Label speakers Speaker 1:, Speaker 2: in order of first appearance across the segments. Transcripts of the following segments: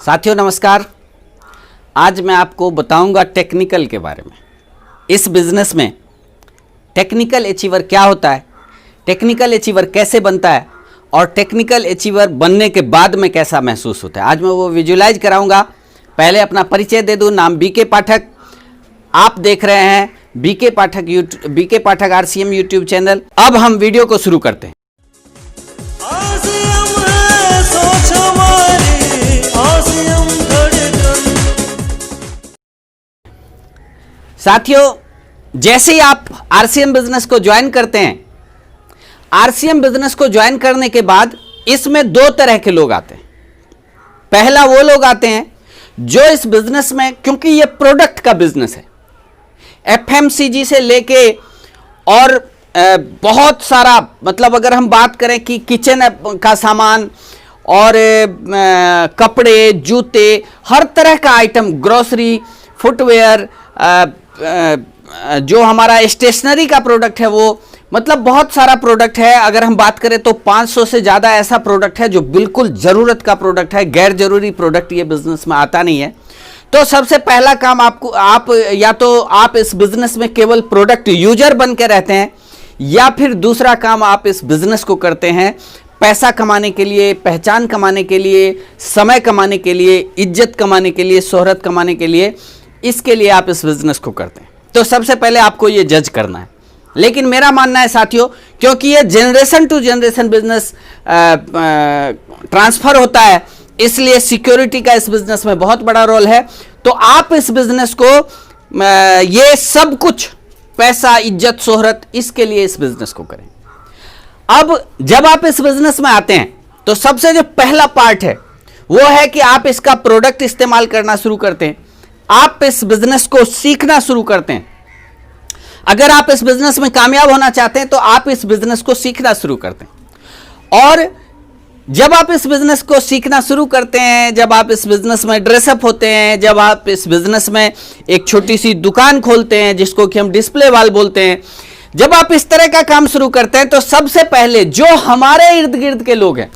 Speaker 1: साथियों नमस्कार। आज मैं आपको बताऊंगा टेक्निकल के बारे में। इस बिजनेस में टेक्निकल अचीवर क्या होता है, टेक्निकल अचीवर कैसे बनता है और टेक्निकल अचीवर बनने के बाद में कैसा महसूस होता है, आज मैं वो विजुलाइज कराऊंगा। पहले अपना परिचय दे दूं। नाम बीके पाठक, आप देख रहे हैं बीके पाठक आरसीएम यूट्यूब चैनल। अब हम वीडियो को शुरू करते हैं। साथियों, जैसे ही आप आरसीएम बिजनेस को ज्वाइन करते हैं, आरसीएम बिजनेस को ज्वाइन करने के बाद इसमें दो तरह के लोग आते हैं। पहला वो लोग आते हैं जो इस बिजनेस में, क्योंकि ये प्रोडक्ट का बिजनेस है, एफएमसीजी से लेके और बहुत सारा, मतलब अगर हम बात करें कि किचन का सामान और कपड़े, जूते, हर तरह का आइटम, ग्रोसरी, फुटवेयर, जो हमारा स्टेशनरी का प्रोडक्ट है, वो मतलब बहुत सारा प्रोडक्ट है। अगर हम बात करें तो 500 से ज़्यादा ऐसा प्रोडक्ट है जो बिल्कुल ज़रूरत का प्रोडक्ट है, गैर जरूरी प्रोडक्ट ये बिजनेस में आता नहीं है। तो सबसे पहला काम आप या तो आप इस बिजनेस में केवल प्रोडक्ट यूजर बन के रहते हैं, या फिर दूसरा काम आप इस बिजनेस को करते हैं पैसा कमाने के लिए, पहचान कमाने के लिए, समय कमाने के लिए, इज्जत कमाने के लिए, शोहरत कमाने के लिए। इसके लिए आप इस बिजनेस को करते हैं। तो सबसे पहले आपको ये जज करना है। लेकिन मेरा मानना है साथियों, क्योंकि ये generation to generation business transfer होता है, इसलिए सिक्योरिटी का इस बिजनेस में बहुत बड़ा रोल है। तो आप इस बिजनेस को ये सब कुछ, पैसा, इज्जत, शोहरत, इसके लिए इस बिजनेस को करें। अब जब आप इस बिजनेस में आते हैं तो सबसे जो पहला पार्ट है वो है कि आप इसका प्रोडक्ट इस्तेमाल करना शुरू करते हैं। आप इस बिजनेस को सीखना शुरू करते हैं। अगर आप इस बिजनेस में कामयाब होना चाहते हैं तो आप इस बिजनेस को सीखना शुरू करते हैं। और जब आप इस बिजनेस को सीखना शुरू करते हैं, जब आप इस बिजनेस में ड्रेसअप होते हैं, जब आप इस बिजनेस में एक छोटी सी दुकान खोलते हैं जिसको कि हम डिस्प्ले वाल बोलते हैं, जब आप इस तरह का काम शुरू करते हैं तो सबसे पहले जो हमारे इर्द गिर्द के लोग हैं,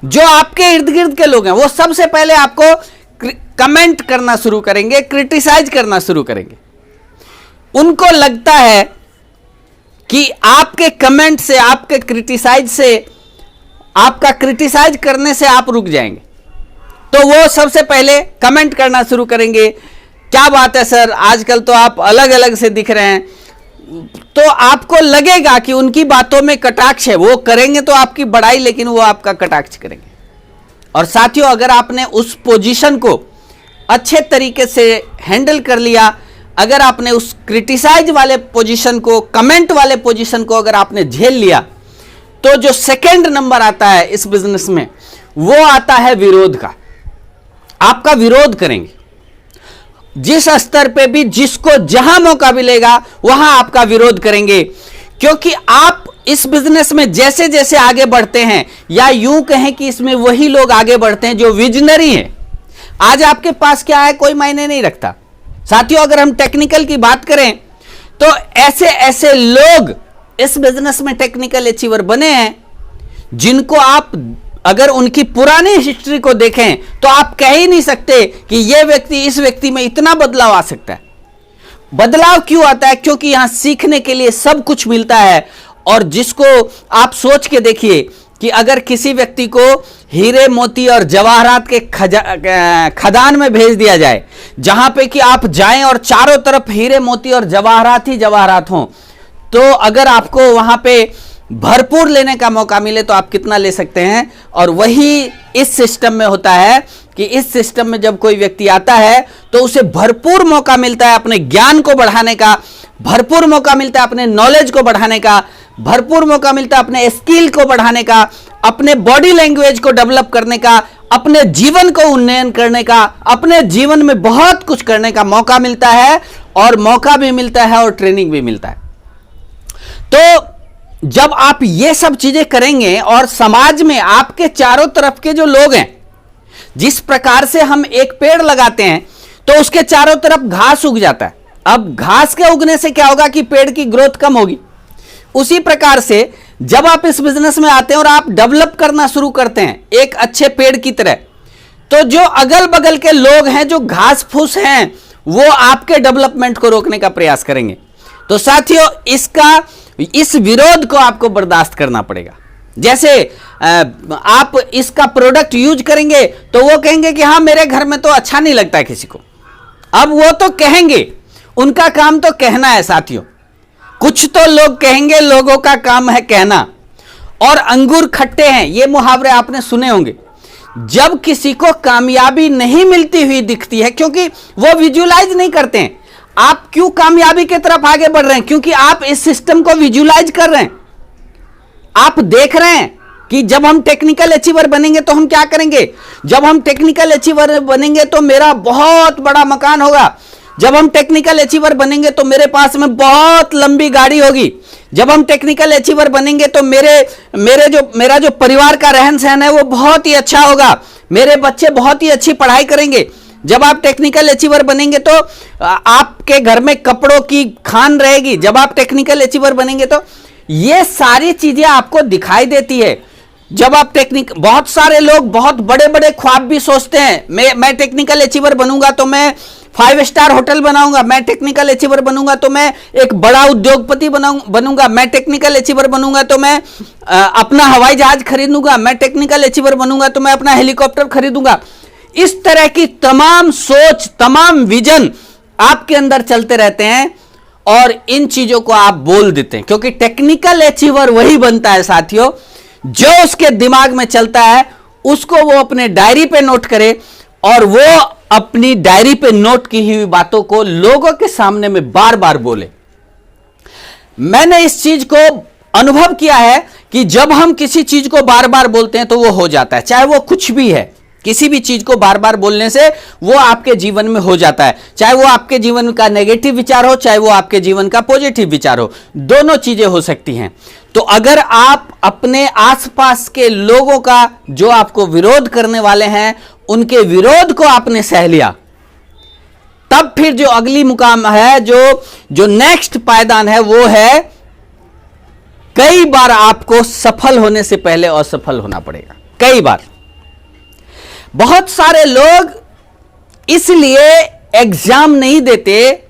Speaker 1: जो आपके इर्द गिर्द के लोग हैं, वो सबसे पहले आपको कमेंट करना शुरू करेंगे, क्रिटिसाइज करना शुरू करेंगे। उनको लगता है कि आपके कमेंट से, आपके क्रिटिसाइज से, आपका क्रिटिसाइज करने से आप रुक जाएंगे। तो वो सबसे पहले कमेंट करना शुरू करेंगे, क्या बात है सर, आजकल तो आप अलग अलग से दिख रहे हैं। तो आपको लगेगा कि उनकी बातों में कटाक्ष है। वो करेंगे तो आपकी बड़ाई, लेकिन वो आपका कटाक्ष करेंगे। और साथियों, अगर आपने उस पोजीशन को अच्छे तरीके से हैंडल कर लिया, अगर आपने उस क्रिटिसाइज वाले पोजीशन को, कमेंट वाले पोजीशन को अगर आपने झेल लिया, तो जो सेकंड नंबर आता है इस बिजनेस में, वो आता है विरोध का। आपका विरोध करेंगे जिस स्तर पे भी, जिसको जहां मौका मिलेगा वहां आपका विरोध करेंगे। क्योंकि आप इस बिजनेस में जैसे जैसे आगे बढ़ते हैं, या यूं कहें कि इसमें वही लोग आगे बढ़ते हैं जो विजनरी हैं। आज आपके पास क्या है कोई मायने नहीं रखता। साथियों, अगर हम टेक्निकल की बात करें तो ऐसे ऐसे लोग इस बिजनेस में टेक्निकल अचीवर बने हैं जिनको आप अगर उनकी पुरानी हिस्ट्री को देखें तो आप कह ही नहीं सकते कि यह व्यक्ति, इस व्यक्ति में इतना बदलाव आ सकता है। बदलाव क्यों आता है? क्योंकि यहां सीखने के लिए सब कुछ मिलता है। और जिसको आप सोच के देखिए कि अगर किसी व्यक्ति को हीरे, मोती और जवाहरात के खदान में भेज दिया जाए, जहां पे कि आप जाएं और चारों तरफ हीरे, मोती और जवाहरात ही जवाहरात हों, तो अगर आपको वहां पे भरपूर लेने का मौका मिले तो आप कितना ले सकते हैं। और वही इस सिस्टम में होता है कि इस सिस्टम में जब कोई व्यक्ति आता है तो उसे भरपूर मौका मिलता है अपने ज्ञान को बढ़ाने का, भरपूर मौका मिलता है अपने नॉलेज को बढ़ाने का, भरपूर मौका मिलता है अपने स्किल को बढ़ाने का, अपने बॉडी लैंग्वेज को डेवलप करने का, अपने जीवन को उन्नयन करने का, अपने जीवन में बहुत कुछ करने का मौका मिलता है। और मौका भी मिलता है और ट्रेनिंग भी मिलता है। तो जब आप ये सब चीजें करेंगे और समाज में आपके चारों तरफ के जो लोग हैं, जिस प्रकार से हम एक पेड़ लगाते हैं तो उसके चारों तरफ घास उग जाता है। अब घास के उगने से क्या होगा कि पेड़ की ग्रोथ कम होगी। उसी प्रकार से जब आप इस बिजनेस में आते हैं और आप डेवलप करना शुरू करते हैं एक अच्छे पेड़ की तरह, तो जो अगल बगल के लोग हैं, जो घास फूस हैं, वो आपके डेवलपमेंट को रोकने का प्रयास करेंगे। तो साथियों, इस विरोध को आपको बर्दाश्त करना पड़ेगा। जैसे आप इसका प्रोडक्ट यूज करेंगे तो वो कहेंगे कि हाँ, मेरे घर में तो अच्छा नहीं लगता है किसी को। अब वो तो कहेंगे, उनका काम तो कहना है साथियों। कुछ तो लोग कहेंगे, लोगों का काम है कहना। और अंगूर खट्टे हैं, ये मुहावरे आपने सुने होंगे। जब किसी को कामयाबी नहीं मिलती हुई दिखती है, क्योंकि वो विजुलाइज नहीं करते हैं आप क्यों कामयाबी की तरफ आगे बढ़ रहे हैं, क्योंकि आप इस सिस्टम को विजुलाइज कर रहे हैं। आप देख रहे हैं कि जब हम टेक्निकल अचीवर बनेंगे तो हम क्या करेंगे। जब हम टेक्निकल अचीवर बनेंगे तो मेरा बहुत बड़ा मकान होगा। जब हम टेक्निकल अचीवर बनेंगे तो मेरे पास में बहुत लंबी गाड़ी होगी। जब हम टेक्निकल अचीवर बनेंगे तो मेरा जो परिवार का रहन सहन है वो बहुत ही अच्छा होगा। मेरे बच्चे बहुत ही अच्छी पढ़ाई करेंगे। जब आप टेक्निकल अचीवर बनेंगे तो आपके घर में कपड़ों की खान रहेगी। जब आप टेक्निकल अचीवर बनेंगे तो ये सारी चीजें आपको दिखाई देती है। जब आप बहुत सारे लोग बहुत बड़े बड़े ख्वाब भी सोचते हैं। मैं टेक्निकल अचीवर बनूंगा तो मैं 5 स्टार होटल बनाऊंगा। मैं टेक्निकल अचीवर बनूंगा तो मैं एक बड़ा उद्योगपति बनूंगा। मैं टेक्निकल अचीवर बनूंगा तो मैं अपना हवाई जहाज खरीदूंगा। मैं टेक्निकल अचीवर बनूंगा तो मैं अपना हेलीकॉप्टर खरीदूंगा। इस तरह की तमाम सोच, तमाम विजन आपके अंदर चलते रहते हैं और इन चीजों को आप बोल देते हैं, क्योंकि टेक्निकल अचीवर वही बनता है साथियों जो उसके दिमाग में चलता है उसको वो अपने डायरी पे नोट करे और वो अपनी डायरी पे नोट की हुई बातों को लोगों के सामने में बार बार बोले। मैंने इस चीज को अनुभव किया है कि जब हम किसी चीज को बार बार बोलते हैं तो वो हो जाता है, चाहे वो कुछ भी है। किसी भी चीज को बार बार बोलने से वो आपके जीवन में हो जाता है, चाहे वो आपके जीवन का नेगेटिव विचार हो, चाहे वो आपके जीवन का पॉजिटिव विचार हो, दोनों चीजें हो सकती हैं। तो अगर आप अपने आसपास के लोगों का जो आपको विरोध करने वाले हैं उनके विरोध को आपने सह लिया, तब फिर जो अगली मुकाम है, जो नेक्स्ट पायदान है, वो है कई बार आपको सफल होने से पहले असफल होना पड़ेगा। कई बार बहुत सारे लोग इसलिए एग्जाम नहीं देते,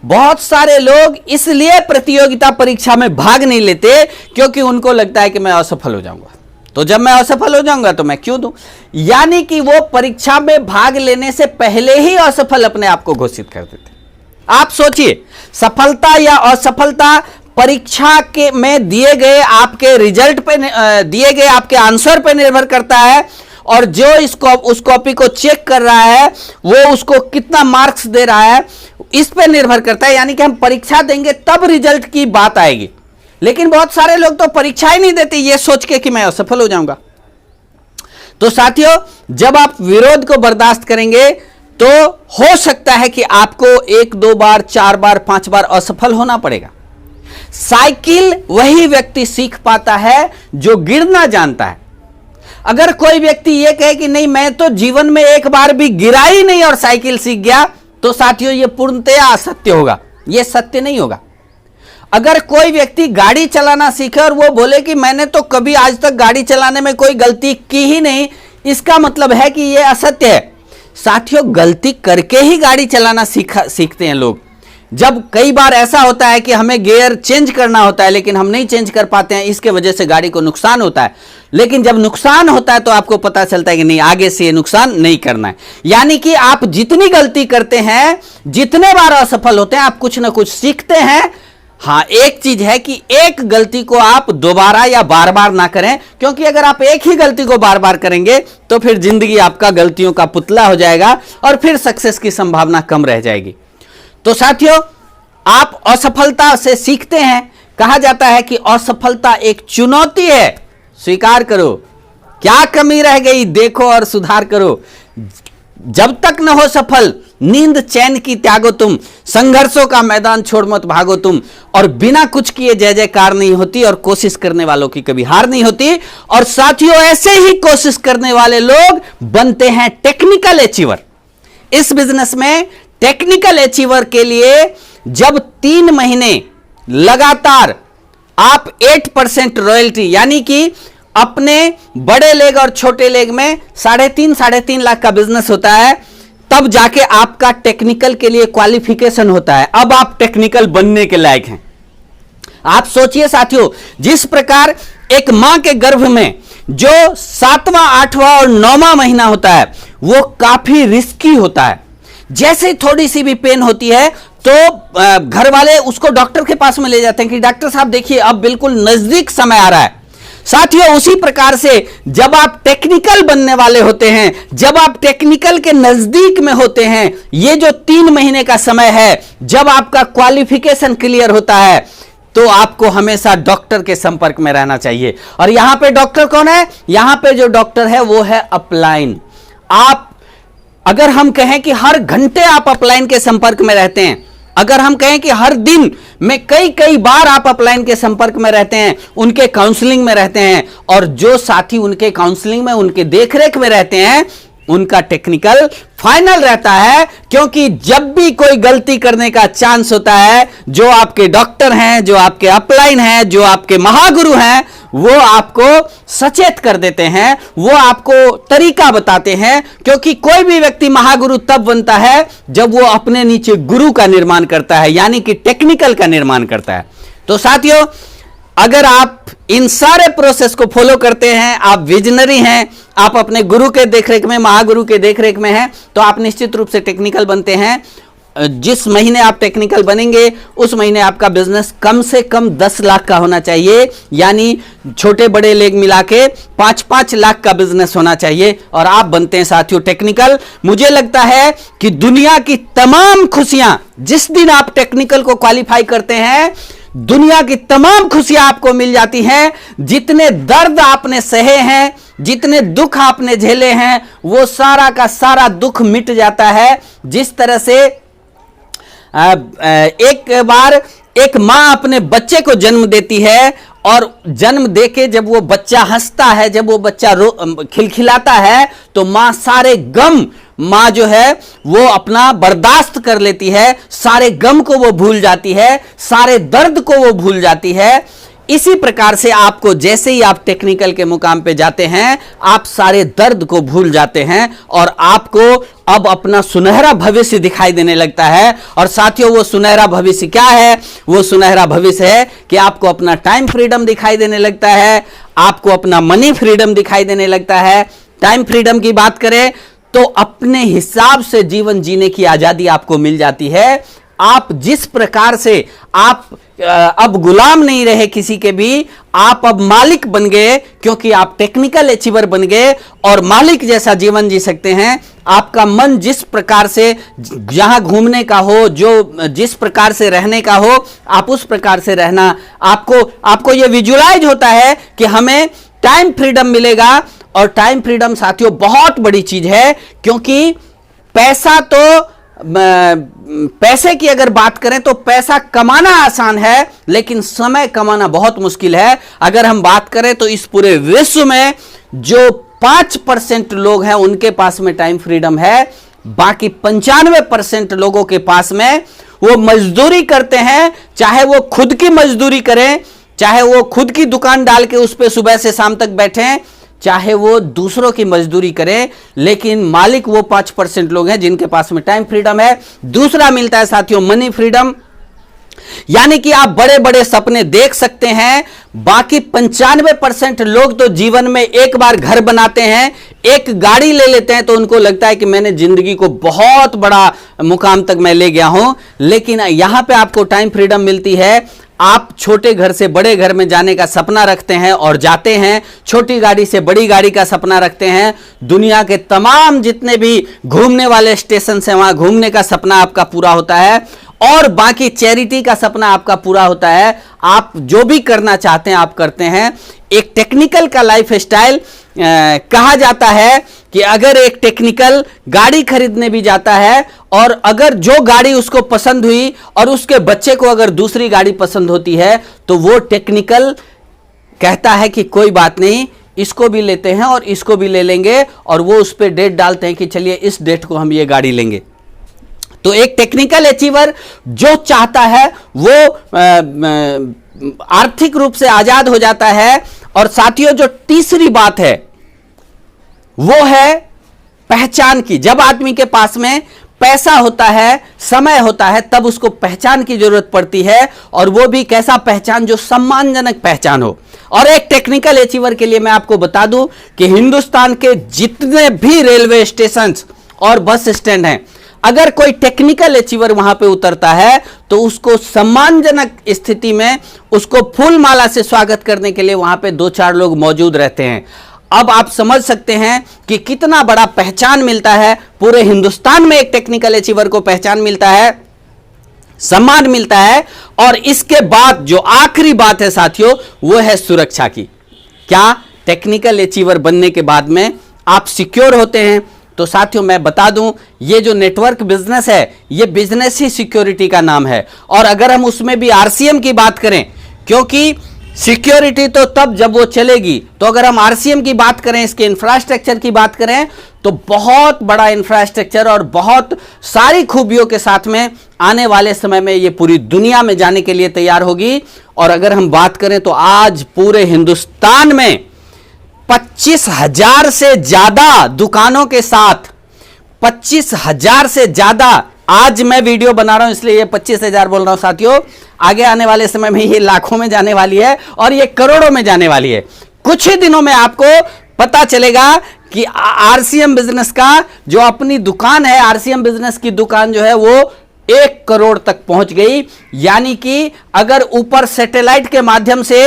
Speaker 1: बहुत सारे लोग इसलिए प्रतियोगिता परीक्षा में भाग नहीं लेते क्योंकि उनको लगता है कि मैं असफल हो जाऊंगा, तो जब मैं असफल हो जाऊंगा तो मैं क्यों दूं। यानी कि वो परीक्षा में भाग लेने से पहले ही असफल अपने आप को घोषित कर देते। आप सोचिए, सफलता या असफलता परीक्षा के में दिए गए आपके रिजल्ट पे, दिए गए आपके आंसर पे निर्भर करता है, और जो उस कॉपी को चेक कर रहा है वो उसको कितना मार्क्स दे रहा है इस पे निर्भर करता है। यानी कि हम परीक्षा देंगे तब रिजल्ट की बात आएगी, लेकिन बहुत सारे लोग तो परीक्षा ही नहीं देते ये सोच के कि मैं असफल हो जाऊंगा। तो साथियों, जब आप विरोध को बर्दाश्त करेंगे तो हो सकता है कि आपको 1, 2 बार, 4 बार, 5 बार असफल होना पड़ेगा। साइकिल वही व्यक्ति सीख पाता है जो गिरना जानता है। अगर कोई व्यक्ति यह कहे कि नहीं, मैं तो जीवन में एक बार भी गिरा ही नहीं और साइकिल सीख गया, तो साथियों यह पूर्णतया असत्य होगा, यह सत्य नहीं होगा। अगर कोई व्यक्ति गाड़ी चलाना सीखे और वो बोले कि मैंने तो कभी आज तक गाड़ी चलाने में कोई गलती की ही नहीं, इसका मतलब है कि यह असत्य है। साथियों, गलती करके ही गाड़ी चलाना सीखते हैं लोग। जब कई बार ऐसा होता है कि हमें गियर चेंज करना होता है लेकिन हम नहीं चेंज कर पाते हैं, इसके वजह से गाड़ी को नुकसान होता है। लेकिन जब नुकसान होता है तो आपको पता चलता है कि नहीं, आगे से ये नुकसान नहीं करना है। यानी कि आप जितनी गलती करते हैं, जितने बार असफल होते हैं, आप कुछ ना कुछ सीखते हैं। हाँ, एक चीज है कि एक गलती को आप दोबारा या बार बार ना करें, क्योंकि अगर आप एक ही गलती को बार बार करेंगे तो फिर जिंदगी आपका गलतियों का पुतला हो जाएगा और फिर सक्सेस की संभावना कम रह जाएगी। तो साथियों, आप असफलता से सीखते हैं। कहा जाता है कि असफलता एक चुनौती है, स्वीकार करो। क्या कमी रह गई देखो और सुधार करो। जब तक न हो सफल, नींद चैन की त्यागो तुम, संघर्षों का मैदान छोड़ मत भागो तुम। और बिना कुछ किए जय जयकार नहीं होती और कोशिश करने वालों की कभी हार नहीं होती। और साथियों, ऐसे ही कोशिश करने वाले लोग बनते हैं टेक्निकल अचीवर। इस बिजनेस में टेक्निकल अचीवर के लिए जब 3 महीने लगातार आप 8% रॉयल्टी, यानी कि अपने बड़े लेग और छोटे लेग में 3.5 लाख का बिजनेस होता है, तब जाके आपका टेक्निकल के लिए क्वालिफिकेशन होता है। अब आप टेक्निकल बनने के लायक हैं। आप सोचिए साथियों, जिस प्रकार एक मां के गर्भ में जो 7वां, 8वां और 9वां महीना होता है वो काफी रिस्की होता है। जैसे ही थोड़ी सी भी पेन होती है तो घर वाले उसको डॉक्टर के पास में ले जाते हैं कि डॉक्टर साहब देखिए अब बिल्कुल नजदीक समय आ रहा है। साथियों, उसी प्रकार से जब आप टेक्निकल बनने वाले होते हैं, जब आप टेक्निकल के नजदीक में होते हैं, ये जो 3 महीने का समय है, जब आपका क्वालिफिकेशन क्लियर होता है, तो आपको हमेशा डॉक्टर के संपर्क में रहना चाहिए। और यहां पे डॉक्टर कौन है? यहां पे जो डॉक्टर है वो है अपलाइन। आप अगर हम कहें कि हर घंटे आप अपलाइन के संपर्क में रहते हैं, अगर हम कहें कि हर दिन में कई बार आप अपलाइन के संपर्क में रहते हैं, उनके काउंसलिंग में रहते हैं, और जो साथी उनके काउंसलिंग में, उनके देखरेख में रहते हैं, उनका टेक्निकल फाइनल रहता है। क्योंकि जब भी कोई गलती करने का चांस होता है, जो आपके डॉक्टर हैं, जो आपके अपलाइन हैं, जो आपके महागुरु हैं, वो आपको सचेत कर देते हैं, वो आपको तरीका बताते हैं। क्योंकि कोई भी व्यक्ति महागुरु तब बनता है जब वो अपने नीचे गुरु का निर्माण करता है, यानी कि टेक्निकल का निर्माण करता है। तो साथियों, अगर आप इन सारे प्रोसेस को फॉलो करते हैं, आप विजनरी हैं, आप अपने गुरु के देखरेख में, महागुरु के देखरेख में हैं, तो आप निश्चित रूप से टेक्निकल बनते हैं। जिस महीने आप टेक्निकल बनेंगे उस महीने आपका बिजनेस कम से कम 10 लाख का होना चाहिए, यानी छोटे बड़े लेग मिला के 5-5 लाख का बिजनेस होना चाहिए, और आप बनते हैं साथियों टेक्निकल। मुझे लगता है कि दुनिया की तमाम खुशियां, जिस दिन आप टेक्निकल को क्वालिफाई करते हैं, दुनिया की तमाम खुशियां आपको मिल जाती हैं। जितने दर्द आपने सहे हैं, जितने दुख आपने झेले हैं, वो सारा का सारा दुख मिट जाता है। जिस तरह से एक बार एक मां अपने बच्चे को जन्म देती है, और जन्म देके जब वो बच्चा हंसता है, जब वो बच्चा खिलखिलाता है, तो मां सारे गम, मां जो है वो अपना बर्दाश्त कर लेती है, सारे गम को वो भूल जाती है, सारे दर्द को वो भूल जाती है। इसी प्रकार से आपको, जैसे ही आप टेक्निकल के मुकाम पे जाते हैं, आप सारे दर्द को भूल जाते हैं, और आपको अब अपना सुनहरा भविष्य दिखाई देने लगता है। और साथियों, वो सुनहरा भविष्य क्या है? वो सुनहरा भविष्य है कि आपको अपना टाइम फ्रीडम दिखाई देने लगता है, आपको अपना मनी फ्रीडम दिखाई देने लगता है। टाइम फ्रीडम की बात करें तो अपने हिसाब से जीवन जीने की आजादी आपको मिल जाती है। आप जिस प्रकार से, आप अब गुलाम नहीं रहे किसी के भी, आप अब मालिक बन गए, क्योंकि आप टेक्निकल अचीवर बन गए और मालिक जैसा जीवन जी सकते हैं। आपका मन जिस प्रकार से जहां घूमने का हो, जो जिस प्रकार से रहने का हो, आप उस प्रकार से रहना, आपको यह विजुअलाइज होता है कि हमें टाइम फ्रीडम मिलेगा। और टाइम फ्रीडम साथियों बहुत बड़ी चीज है, क्योंकि पैसा तो, पैसे की अगर बात करें तो पैसा कमाना आसान है, लेकिन समय कमाना बहुत मुश्किल है। अगर हम बात करें तो इस पूरे विश्व में जो 5% लोग हैं उनके पास में टाइम फ्रीडम है, बाकी 95% लोगों के पास में वो मजदूरी करते हैं। चाहे वो खुद की मजदूरी करें, चाहे वो खुद की दुकान डाल के उस पर सुबह से शाम तक बैठें, चाहे वो दूसरों की मजदूरी करें, लेकिन मालिक वो 5% लोग हैं जिनके पास में टाइम फ्रीडम है। दूसरा मिलता है साथियों मनी फ्रीडम, यानी कि आप बड़े बड़े सपने देख सकते हैं। बाकी 95% लोग तो जीवन में एक बार घर बनाते हैं, एक गाड़ी ले लेते हैं, तो उनको लगता है कि मैंने जिंदगी को बहुत बड़ा मुकाम तक मैं ले गया हूं। लेकिन यहां पे आपको टाइम फ्रीडम मिलती है। आप छोटे घर से बड़े घर में जाने का सपना रखते हैं और जाते हैं, छोटी गाड़ी से बड़ी गाड़ी का सपना रखते हैं, दुनिया के तमाम जितने भी घूमने वाले स्टेशन से वहां घूमने का सपना आपका पूरा होता है, और बाकी चैरिटी का सपना आपका पूरा होता है। आप जो भी करना चाहते हैं आप करते हैं। एक टेक्निकल का लाइफ स्टाइल, कहा जाता है कि अगर एक टेक्निकल गाड़ी खरीदने भी जाता है, और अगर जो गाड़ी उसको पसंद हुई और उसके बच्चे को अगर दूसरी गाड़ी पसंद होती है, तो वो टेक्निकल कहता है कि कोई बात नहीं, इसको भी लेते हैं और इसको भी ले लेंगे, और वो उस पर डेट डालते हैं कि चलिए इस डेट को हम ये गाड़ी लेंगे। तो एक टेक्निकल अचीवर जो चाहता है वो आर्थिक रूप से आजाद हो जाता है, और साथियों जो तीसरी बात है वो है पहचान की। जब आदमी के पास में पैसा होता है, समय होता है, तब उसको पहचान की जरूरत पड़ती है, और वो भी कैसा पहचान, जो सम्मानजनक पहचान हो। और एक टेक्निकल अचीवर के लिए मैं आपको बता दूं कि हिंदुस्तान के जितने भी रेलवे स्टेशन और बस स्टैंड हैं, अगर कोई टेक्निकल अचीवर वहां पे उतरता है तो उसको सम्मानजनक स्थिति में उसको फूल माला से स्वागत करने के लिए वहां पे 2-4 लोग मौजूद रहते हैं। अब आप समझ सकते हैं कि कितना बड़ा पहचान मिलता है। पूरे हिंदुस्तान में एक टेक्निकल अचीवर को पहचान मिलता है, सम्मान मिलता है। और इसके बाद जो आखिरी बात है साथियों, वो है सुरक्षा की। क्या टेक्निकल अचीवर बनने के बाद में आप सिक्योर होते हैं? तो साथियों मैं बता दूं, ये जो नेटवर्क बिजनेस है, ये बिजनेस ही सिक्योरिटी का नाम है। और अगर हम उसमें भी आरसीएम की बात करें, क्योंकि सिक्योरिटी तो तब जब वो चलेगी, तो अगर हम आरसीएम की बात करें, इसके इंफ्रास्ट्रक्चर की बात करें, तो बहुत बड़ा इंफ्रास्ट्रक्चर और बहुत सारी खूबियों के साथ में आने वाले समय में ये पूरी दुनिया में जाने के लिए तैयार होगी। और अगर हम बात करें तो आज पूरे हिंदुस्तान में 25,000 से ज्यादा दुकानों के साथ, 25,000 से ज्यादा, आज मैं वीडियो बना रहा हूं इसलिए ये 25,000 बोल रहा हूं साथियों, आगे आने वाले समय में ये लाखों में जाने वाली है और ये करोड़ों में जाने वाली है। कुछ ही दिनों में आपको पता चलेगा कि आरसीएम बिजनेस का जो अपनी दुकान है, आरसीएम बिजनेस की दुकान जो है वो 1 करोड़ तक पहुंच गई। यानी कि अगर ऊपर सैटेलाइट के माध्यम से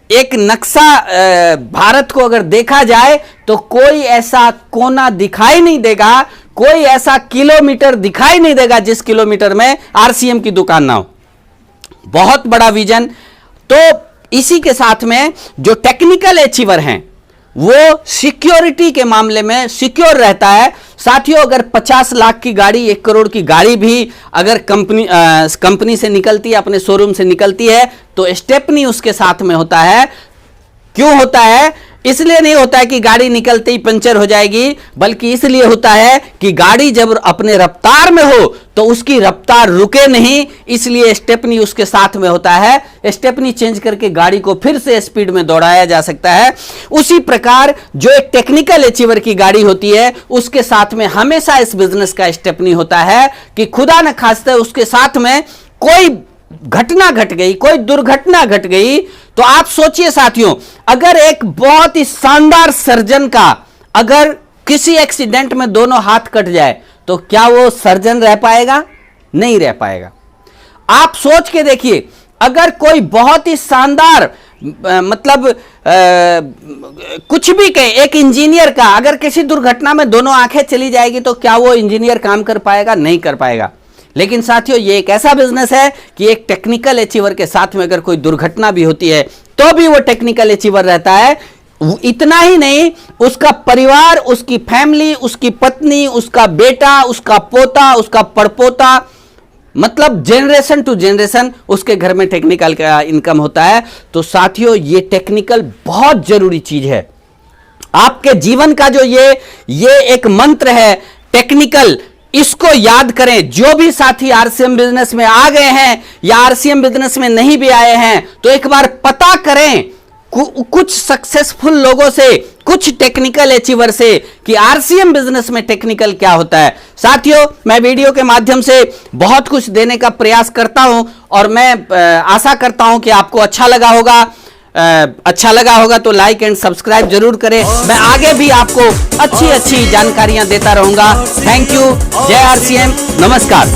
Speaker 1: एक नक्शा भारत को अगर देखा जाए तो कोई ऐसा कोना दिखाई नहीं देगा, कोई ऐसा किलोमीटर दिखाई नहीं देगा जिस किलोमीटर में आरसीएम की दुकान ना हो। बहुत बड़ा विजन। तो इसी के साथ में जो टेक्निकल अचीवर हैं वो सिक्योरिटी के मामले में सिक्योर रहता है। साथियों अगर 50 लाख की गाड़ी, 1 करोड़ की गाड़ी भी अगर कंपनी से निकलती है, अपने शोरूम से निकलती है, तो स्टेपनी उसके साथ में होता है। क्यों होता है? इसलिए नहीं होता है कि गाड़ी निकलते ही पंचर हो जाएगी, बल्कि इसलिए होता है कि गाड़ी जब अपने रफ्तार में हो तो उसकी रफ्तार रुके नहीं, इसलिए स्टेपनी उसके साथ में होता है। स्टेपनी चेंज करके गाड़ी को फिर से स्पीड में दौड़ाया जा सकता है। उसी प्रकार जो एक टेक्निकल अचीवर की गाड़ी होती है, उसके साथ में हमेशा इस बिजनेस का स्टेपनी होता है कि खुदा न खास्ते उसके साथ में कोई घटना घट गई, कोई दुर्घटना घट गई, तो आप सोचिए साथियों, अगर एक बहुत ही शानदार सर्जन का अगर किसी एक्सीडेंट में दोनों हाथ कट जाए तो क्या वो सर्जन रह पाएगा? नहीं रह पाएगा। आप सोच के देखिए, अगर कोई बहुत ही शानदार कुछ भी कहे, एक इंजीनियर का अगर किसी दुर्घटना में दोनों आंखें चली जाएगी तो क्या वो इंजीनियर काम कर पाएगा? नहीं कर पाएगा। लेकिन साथियों ये एक ऐसा बिजनेस है कि एक टेक्निकल अचीवर के साथ में अगर कोई दुर्घटना भी होती है तो भी वो टेक्निकल अचीवर रहता है। इतना ही नहीं, उसका परिवार, उसकी फैमिली, उसकी पत्नी, उसका बेटा, उसका पोता, उसका पड़पोता, मतलब जनरेशन टू जनरेशन उसके घर में टेक्निकल का इनकम होता है। तो साथियों ये टेक्निकल बहुत जरूरी चीज है। आपके जीवन का जो ये एक मंत्र है टेक्निकल, इसको याद करें। जो भी साथी आरसीएम बिजनेस में आ गए हैं या आरसीएम बिजनेस में नहीं भी आए हैं, तो एक बार पता करें कुछ सक्सेसफुल लोगों से, कुछ टेक्निकल अचीवर से कि आरसीएम बिजनेस में टेक्निकल क्या होता है। साथियों मैं वीडियो के माध्यम से बहुत कुछ देने का प्रयास करता हूं और मैं आशा करता हूं कि आपको अच्छा लगा होगा। अच्छा लगा होगा तो लाइक एंड सब्सक्राइब जरूर करें। मैं आगे भी आपको अच्छी अच्छी जानकारियां देता रहूंगा। Thank you. जय आरसीएम। नमस्कार।